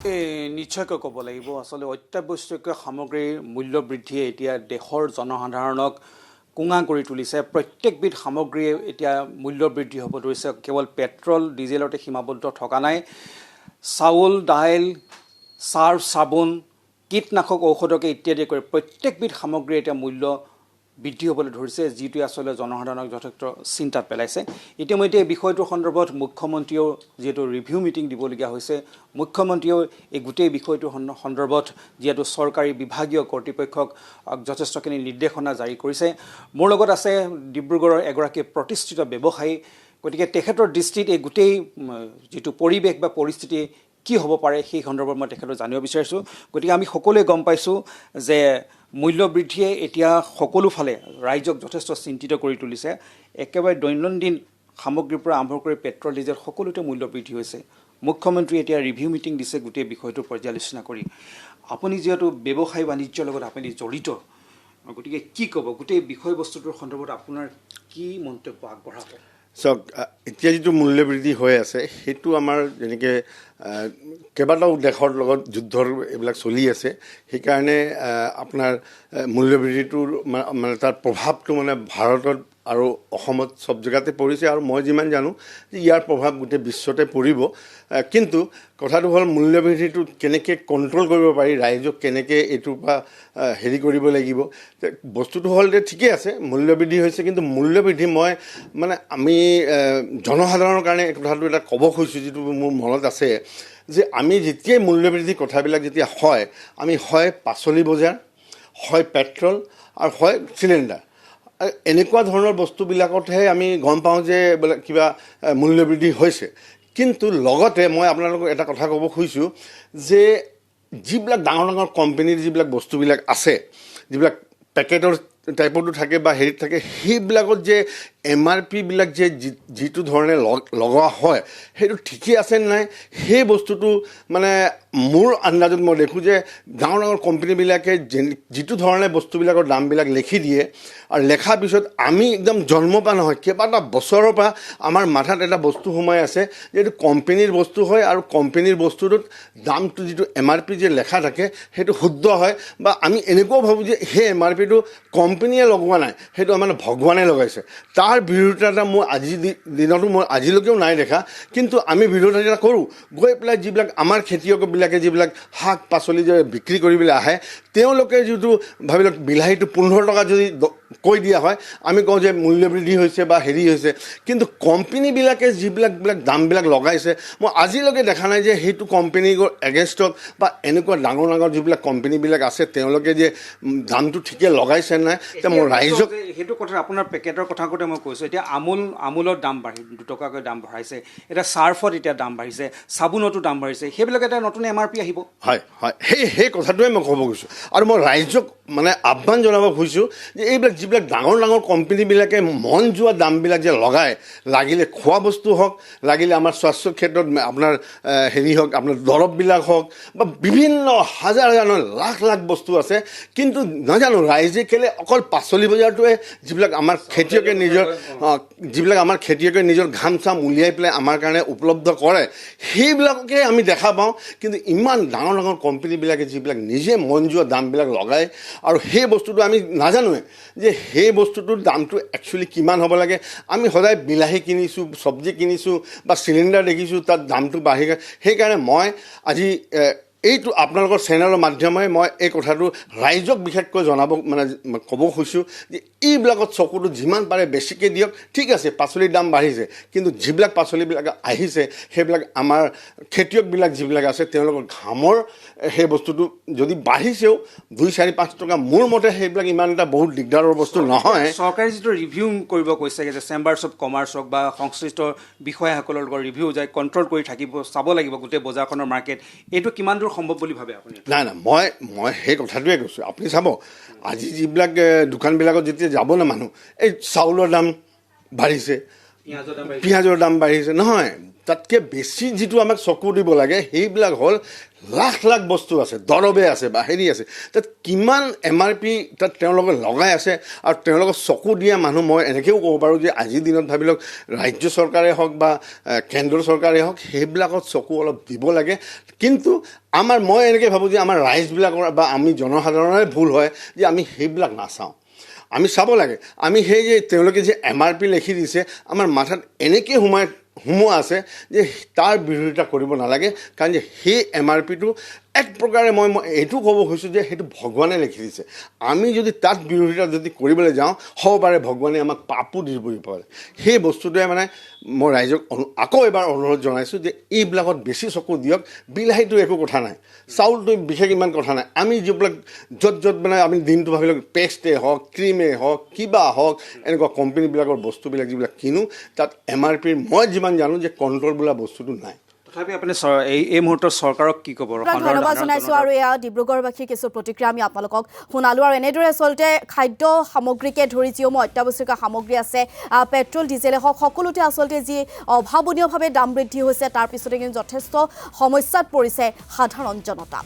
নিশ্চয়কৈ ক'ব লাগিব আসলে অত্যাৱশ্যকীয় সামগ্ৰীৰ মূল্য বৃদ্ধিয়ে এতিয়া দেশৰ জনসাধাৰণক কুঙা কৰি তুলিছে প্ৰত্যেকবিধ সামগ্ৰীয়ে এতিয়া মূল্য বৃদ্ধি হ'ব ধৰিছে কেৱল পেট্ৰল ডিজেলতে সীমাবদ্ধ থকা নাই চাউল দাইল চাৰ্ফ চাবোন কীটনাশক ঔষধকে ইত্যাদি কৰি প্ৰত্যেকবিধ সামগ্ৰী এতিয়া মূল্য বৃদ্ধি হ'বলৈ ধৰিছে যিটো আসলে জনসাধাৰণক যথেষ্ট চিন্তাত পেলাইছে ইতিমধ্যে এই বিষয়টোৰ সন্দৰ্ভত মুখ্যমন্ত্ৰীও যেটো ৰিভিউ মিটিং দিবলগীয়া হৈছে মুখ্যমন্ত্ৰীও এই গোটেই বিষয়টোৰ সন্দৰ্ভত যেটো চৰকাৰী বিভাগীয় কৰ্তৃপক্ষক যথেষ্টখিনি নিৰ্দেশনা জাৰি কৰিছে মোৰ লগত আছে ডিব্ৰুগড়ৰ এগৰাকী প্ৰতিষ্ঠিত ব্যৱসায়ী গতিকে তেখেতৰ দৃষ্টিত এই গোটেই যেটো পৰিৱেশ বা পৰিস্থিতি কি হ'ব পাৰে সেই সন্দৰ্ভত মই তেখেতক জানিব বিচাৰিছোঁ গতিকে আমি সকলোৱে গম পাইছোঁ যে মূল্য বৃদ্ধিয়ে এতিয়া সকলো ফালে ৰাইজক যথেষ্ট চিন্তিত কৰি তুলিছে একেবাৰে দৈনন্দিন সামগ্ৰীৰ পৰা আৰম্ভ কৰি পেট্ৰল ডিজেল সকলোতে মূল্য বৃদ্ধি হৈছে মুখ্যমন্ত্ৰী এতিয়া ৰিভিউ মিটিং দিছে গোটেই বিষয়টো পৰ্যালোচনা কৰি আপুনি যেহেতু ব্যৱসায় বাণিজ্যৰ লগত আপুনি জড়িত গতিকে কি ক'ব গোটেই বিষয়বস্তুটোৰ সন্দৰ্ভত আপোনাৰ কি মন্তব্য আগবঢ়াব চাওক এতিয়া যিটো মূল্য বৃদ্ধি হৈ আছে সেইটো আমাৰ যেনেকৈ কেইবাটাও দেশৰ লগত যুদ্ধৰ এইবিলাক চলি আছে সেইকাৰণে আপোনাৰ মূল্য বৃদ্ধিটোৰ মানে তাৰ প্ৰভাৱটো মানে ভাৰতত আৰু অসমত চব জেগাতে পৰিছে আৰু মই যিমান জানো যে ইয়াৰ প্ৰভাৱ গোটেই বিশ্বতে পৰিব কিন্তু কথাটো হ'ল মূল্য বৃদ্ধিটো কেনেকৈ কণ্ট্ৰল কৰিব পাৰি ৰাইজক কেনেকৈ এইটোৰ পৰা হেৰি কৰিব লাগিব বস্তুটো হ'ল যে ঠিকেই আছে মূল্য বৃদ্ধি হৈছে কিন্তু মূল্য বৃদ্ধি মই মানে আমি জনসাধাৰণৰ কাৰণে এই কথাটো এটা ক'ব খুজিছোঁ যিটো মোৰ মনত আছে যে আমি যেতিয়াই মূল্য বৃদ্ধি কথাবিলাক যেতিয়া হয় আমি হয় পাচলি বজাৰ হয় পেট্ৰল আৰু হয় চিলিণ্ডাৰ এনেকুৱা ধৰণৰ বস্তুবিলাকতহে আমি গম পাওঁ যে কিবা মূল্য বৃদ্ধি হৈছে কিন্তু লগতে মই আপোনালোকক এটা কথা ক'ব খুজিছোঁ যে যিবিলাক ডাঙৰ ডাঙৰ কোম্পানীৰ যিবিলাক বস্তুবিলাক আছে যিবিলাক পেকেটৰ টাইপতো থাকে বা হেৰিত থাকে সেইবিলাকত যে MRPবিলাক যে যিটো ধৰণে লগোৱা হয় সেইটো ঠিকেই আছে নাই সেই বস্তুটো মানে মোৰ আন্দাজত মই দেখোঁ যে ডাঙৰ ডাঙৰ কোম্পানীবিলাকে যিটো ধৰণে বস্তুবিলাকৰ দামবিলাক লিখি দিয়ে আৰু লেখাৰ পিছত আমি একদম জন্ম পা নহয় কেইবাটা বছৰৰ পৰা আমাৰ মাথাত এটা বস্তু সোমাই আছে যে এইটো কোম্পানীৰ বস্তু হয় আৰু কোম্পানীৰ বস্তুটোত দামটো যিটো MRP যে লেখা থাকে সেইটো শুদ্ধ হয় বা আমি এনেকুৱাও ভাবোঁ যে সেই MRPটো কোম্পানীয়ে লগোৱা নাই সেইটো মানে ভগৱানে লগাইছে তাৰ বিৰোধিতা মোৰ আজি দিনতো মই আজিলৈকেও নাই দেখা কিন্তু আমি বিৰোধিতা কৰোঁ গৈ পেলাই যিবিলাক আমাৰ খেতিয়কবিলাকে যিবিলাক শাক পাচলি যে বিক্ৰী কৰিবলৈ আহে তেওঁলোকে যিটো ভাবিলওক বিলাহীটো 15 টকা যদি কৈ দিয়া হয় আমি কওঁ যে মূল্য বৃদ্ধি হৈছে বা হেৰি হৈছে কিন্তু কোম্পানীবিলাকে যিবিলাক দামবিলাক লগাইছে মই আজিলৈকে দেখা নাই যে সেইটো কোম্পানীৰ এগেইনষ্টত বা এনেকুৱা ডাঙৰ ডাঙৰ যিবিলাক কোম্পানীবিলাক আছে তেওঁলোকে যে দামটো ঠিকে লগাইছে নাই এতিয়া মই ৰাইজক সেইটো কথা আপোনাৰ পেকেটৰ কথা কওঁতে মই কৈছোঁ এতিয়া আমুলৰ দাম বাঢ়ি 2 টকাকৈ দাম বঢ়াইছে এতিয়া চাৰ্ফত এতিয়া দাম বাঢ়িছে চাবোনতো দাম বাঢ়িছে সেইবিলাক এটা নতুন MRP আহিব হয় হয় সেই কথাটোৱে মই ক'ব গৈছোঁ আৰু মই ৰাইজক মানে আহ্বান জনাব খুজিছোঁ যে এইবিলাক যিবিলাক ডাঙৰ ডাঙৰ কোম্পানীবিলাকে মন যোৱা দামবিলাক যে লগায় লাগিলে খোৱা বস্তু হওক লাগিলে আমাৰ স্বাস্থ্য ক্ষেত্ৰত আপোনাৰ হেৰি হওক আপোনাৰ দৰৱবিলাক হওক বা বিভিন্ন হাজাৰ লাখ লাখ বস্তু আছে কিন্তু নাজানো ৰাইজে কেলে অকল পাচলি বজাৰটোৱে যিবিলাক আমাৰ খেতিয়কে নিজৰ ঘাম চাম উলিয়াই পেলাই আমাৰ কাৰণে উপলব্ধ কৰে সেইবিলাককে আমি দেখা পাওঁ কিন্তু ইমান ডাঙৰ ডাঙৰ কোম্পানীবিলাকে যিবিলাক নিজে মন যোৱা দামবিলাক লগায় আৰু সেই বস্তুটো আমি নাজানোৱে যে সেই বস্তুটোৰ দামটো একচুৱেলি কিমান হ'ব লাগে আমি সদায় বিলাহী কিনিছোঁ চব্জি কিনিছোঁ বা চিলিণ্ডাৰ দেখিছোঁ তাত দামটো বাঢ়ি গৈ সেইকাৰণে মই আজি এইটো আপোনালোকৰ চেনেলৰ মাধ্যমেৰে মই এই কথাটো ৰাইজক বিশেষকৈ জনাব মানে ক'ব খুজিছোঁ যে এইবিলাকত চকুটো যিমান পাৰে বেছিকৈ দিয়ক ঠিক আছে পাচলিৰ দাম বাঢ়িছে কিন্তু যিবিলাক পাচলিবিলাক আহিছে সেইবিলাক আমাৰ খেতিয়কবিলাক যিবিলাক আছে তেওঁলোকৰ ঘামৰ সেই বস্তুটো যদি বাঢ়িছেও 2-4-5 টকা মোৰ মতে সেইবিলাক ইমান এটা বহুত দিগদাৰৰ বস্তু নহয় চৰকাৰে যিটো ৰিভিউ কৰিব কৈছে যে চেম্বাৰ্ছ অফ কমাৰ্চ হওক বা সংশ্লিষ্ট বিষয়াসকলৰ লগত ৰিভিউ যায় কণ্ট্ৰল কৰি থাকিব চাব লাগিব গোটেই বজাৰখনৰ মাৰ্কেট এইটো কিমান দূৰ সম্ভৱ বুলি ভাবে আপুনি নাই মই সেই কথাটোৱে কৈছোঁ আপুনি চাব আজি যিবিলাক দোকানবিলাকত যেতিয়া যাব না মানুহ এই চাউলৰ দাম বাঢ়িছে পিঁয়াজৰ দাম বাঢ়িছে নহয় তাতকৈ বেছি যিটো আমাক চকু দিব লাগে সেইবিলাক হ'ল লাখ লাখ বস্তু আছে, দৰৱে আছে বা হেৰি আছে, তাত কিমান MRP তাত তেওঁলোকে লগাই আছে আৰু তেওঁলোকক চকু দিয়া মানুহ মই এনেকৈও ক'ব পাৰোঁ যে আজিৰ দিনত ভাবি লওক ৰাজ্য চৰকাৰে হওক বা কেন্দ্ৰ চৰকাৰে হওক সেইবিলাকত চকু অলপ দিব লাগে। কিন্তু মই এনেকৈ ভাবোঁ যে আমাৰ ৰাইজবিলাকৰ বা আমি জনসাধাৰণৰে ভুল হয় যে আমি সেইবিলাক নাচাওঁ। আমি চাব লাগে, আমি সেই যে তেওঁলোকে যে MRP লিখি দিছে আমাৰ মাথাত এনেকৈ সোমোৱা আছে যে তাৰ বিৰোধিতা কৰিব নালাগে, কাৰণ যে সেই MRPটো এক প্ৰকাৰে মই এইটো ক'ব খুজিছোঁ যে সেইটো ভগৱানে লিখি দিছে। আমি যদি তাত বিৰোধিতা যদি কৰিবলৈ যাওঁ হ'ব পাৰে ভগৱানে আমাক পাপো দিব পাৰে। সেই বস্তুটোৱে মানে মই ৰাইজক আকৌ এবাৰ অনুৰোধ জনাইছোঁ যে এইবিলাকত বেছি চকু দিয়ক। বিলাহীটো একো কথা নাই, চাউলটো বিশেষ ইমান কথা নাই, আমি যিবিলাক য'ত মানে আমি দিনটো ভাবি লওক পেষ্টেই হওক ক্ৰীমেই হওক কিবা হওক এনেকুৱা কোম্পানীবিলাকৰ বস্তুবিলাক যিবিলাক কিনো তাত MRPৰ মই যিমান জানো যে কণ্ট্ৰল বোলা বস্তুটো নাই। তথাপি আপুনি এই মুহূৰ্তত চৰকাৰক কি ক'ব? ধন্যবাদ জনাইছোঁ। আৰু এয়া ডিব্ৰুগড়বাসীৰ কিছু প্ৰতিক্ৰিয়া আমি আপোনালোকক শুনালোঁ। আৰু এনেদৰে আচলতে খাদ্য সামগ্ৰীকে ধৰি যিসমূহ অত্যাৱশ্যকীয় সামগ্ৰী আছে, পেট্ৰল ডিজেলে হওক, সকলোতে আচলতে যি অভাৱনীয়ভাৱে দাম বৃদ্ধি হৈছে তাৰ পিছতে কিন্তু যথেষ্ট সমস্যাত পৰিছে সাধাৰণ জনতা।